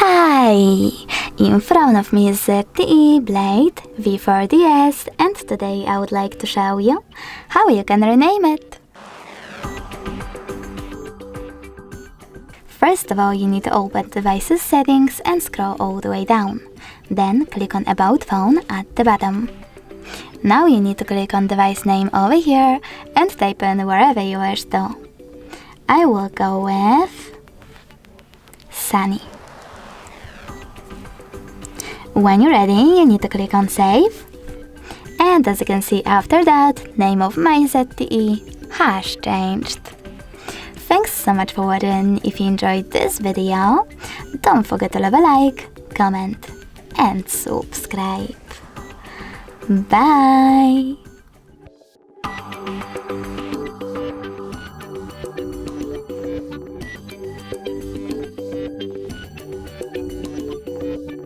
Hi! In front of me is ZTE Blade V40S, and today I would like to show you how you can rename it. First of all, you need to open Devices Settings and scroll all the way down. Then click on About Phone at the bottom. Now you need to click on device name over here and type in wherever you wish to. I will go with Sunny. When you're ready, you need to click on Save. And as you can see after that, name of my ZTE has changed. Thanks so much for watching. If you enjoyed this video, don't forget to leave a like, comment and subscribe. Bye!